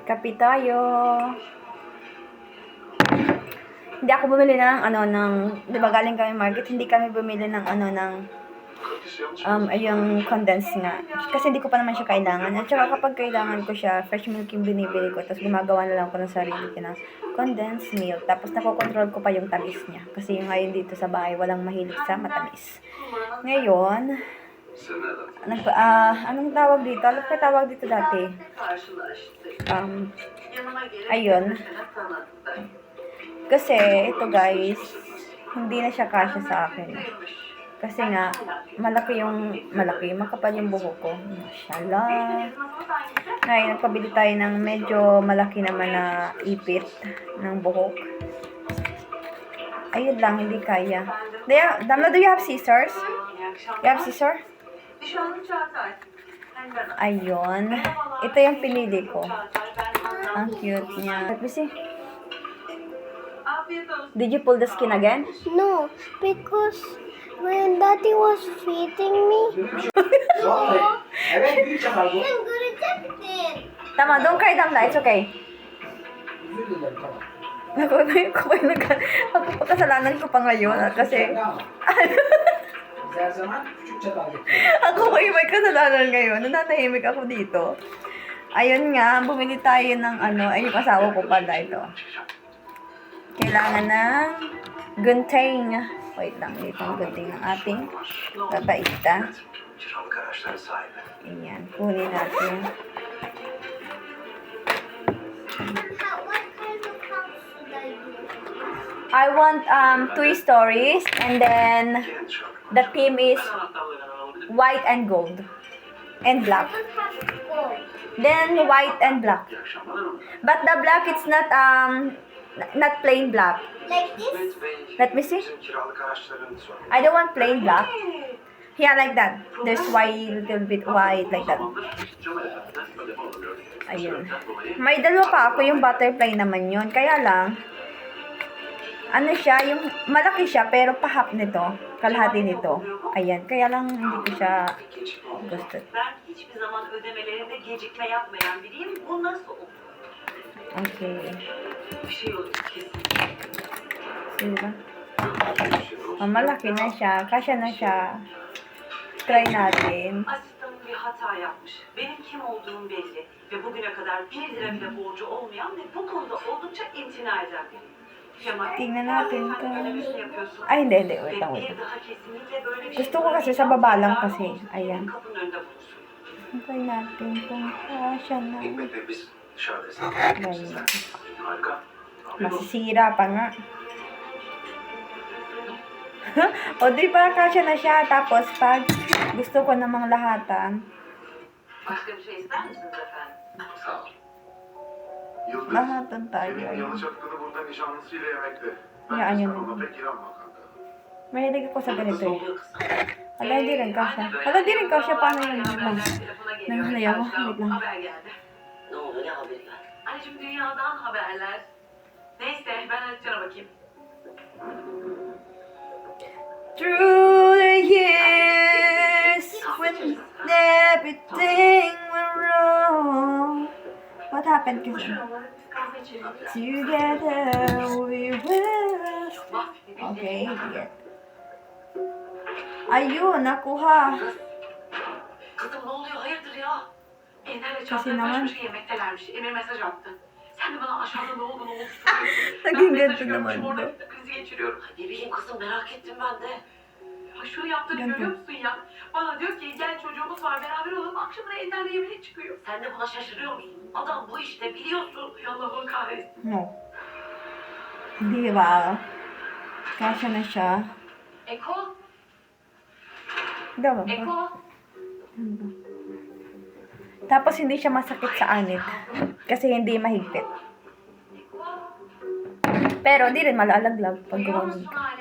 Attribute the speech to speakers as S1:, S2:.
S1: Kape tayo. Hindi ako bumili di ba galing kami market, hindi kami bumili yung condensed nga. Kasi hindi ko pa naman siya kailangan. At saka kapag kailangan ko siya, fresh milk yung binibili ko. Tapos gumagawa na lang ko ng sarili ko ng condensed milk. Tapos nakokontrol ko pa yung tamis niya. Kasi ngayon dito sa bahay, walang mahilig sa matamis. Ngayon, anong tawag dito? Ano pa tawag dito dati? Ayun. Kasi, ito guys, hindi na siya kasya sa akin. Kasi nga, makapal yung buhok ko. Mashallah. Ngayon, nagpabili tayo ng medyo malaki naman na ipit ng buhok. Ayun lang, hindi kaya. Damla, do you have scissors? You have scissors? Ayun. Ito yung pinili ko. Ang cute niya. Let me see. Did you pull the skin again?
S2: No, because my daddy was feeding me.
S3: Evet, büyük çakal bu.
S2: I'm gonna take it.
S1: Tama, don't cry, Damla. It's okay.
S3: Özür dilerim, tamam.
S1: Ako kasalanan ko pa ngayon. Kasi,
S3: Biz her zaman küçük çakal getiriyoruz.
S1: ako may kasalanan ngayon. Nananahimik ako dito. Ayun nga, bumili tayo ng yung asawa ko pala ito. Kailangan ng gunting. Wait lang, dito ang gunting ng ating babaita. Ayan, kunin natin.
S2: What kind of house should I do?
S1: I want 2 stories and then the theme is white and gold and black.
S2: I don't have gold.
S1: Then white and black. But the black it's not plain black.
S2: Like this?
S1: Let me see. I don't want plain black. Yeah, like that. There's white, little bit white, like that. Ayun. May dalawa pa ako, yung butterfly naman yun. Kaya lang, yung malaki siya, pero pahap nito. Kalahati nito. Ayan, kaya lang hindi ko siya gusto.
S4: Ben hiçbir zaman ödemelerinde gecikme yapmayan biriyim. Bu nasıl olur?
S1: Okay.
S4: Bir şey olur kesin.
S1: Diba? Malaki na siya. Kasya na siya. Try natin.
S4: Asistanım bir hata yapmış. Benim kim olduğum belli. Ve bugüne kadar 1 lira bile borcu olmayan ve bu konuda oldukça imtina eden biri. Kemal,
S1: Tingnan natin
S4: sen
S1: to.
S4: öyle bir şey yapıyorsun.
S1: Ay, hindi.
S4: Ve
S1: Wait lang.
S4: bir daha kesinlikle böyle bir
S1: Gusto ko kasi sa baba lang kasi.
S4: Senin
S1: Ayan.
S4: kapının önünde bulursun.
S1: Try natin kung kasya na.
S5: Hikmet Bey biz dışarıdayız.
S1: Ayan.
S5: Harika.
S1: Masisira pa nga. O, di ba, kasya na siya. Tapos, pag gusto ko namang lahatan,
S4: Başka bir şey ister misiniz efendim?
S5: Sağ ol. Yıldız,
S1: lahatan tayo.
S5: senin yanlış yaptığını burada nişanlısıyla yemekte.
S1: Ya,
S5: Ben
S1: ayun.
S5: sana ona pek inanma kanka.
S1: Mahilig ako sa ganito eh.
S4: Oluyor kızım.
S1: Hala, hindi rin kasya. Hala, hindi rin kasya. Paano yun?
S4: Telefona geliyor.
S1: Nangalay ako. Wait lang.
S4: Haber geldi.
S6: Ne oldu, ne haberi var?
S4: Anneciğim dünyadan haberler. Neyse ben açacağım bakayım.
S1: Through the years, when everything went wrong. What happened?
S4: Kahve içelim.
S1: Together we will. Okay, yeah. Ayun, nakuha.
S4: Kızım ne oluyor hayırdır ya? Ender'le
S1: Kasi
S4: Çağatay
S1: naman.
S4: baş başa yemektelermiş. Emir mesaj attı. Sen de bana aşağıda ne oldu soruyorsun.
S1: Naging
S4: Ben mesajı
S1: ganito
S4: görmüşüm,
S1: naman
S4: orada
S1: to.
S4: krizi geçiriyorum.
S6: Ne bileyim kızım, merak ettim ben de.
S4: Ya şunu yaptığını
S1: Ganito.
S4: görüyor musun ya? Bana diyor ki gel çocuğumuz var beraber olalım. Akşamına Ender'le yemeğe çıkıyor.
S6: Sen de buna şaşırıyor musun? Adam bu işte, biliyorsun.
S4: Ay Allah'ım kahretsin.
S1: No. Di ba? Kasya na siya.
S4: Eko,
S1: Diba?
S4: Eko.
S1: Tapos hindi siya masakit sa anit. Kasi hindi mahigpit.
S4: Eko.
S1: Pero hindi rin malalaglag pag
S4: Duyuyor
S1: gumamit
S4: musun
S1: ka.
S4: hala?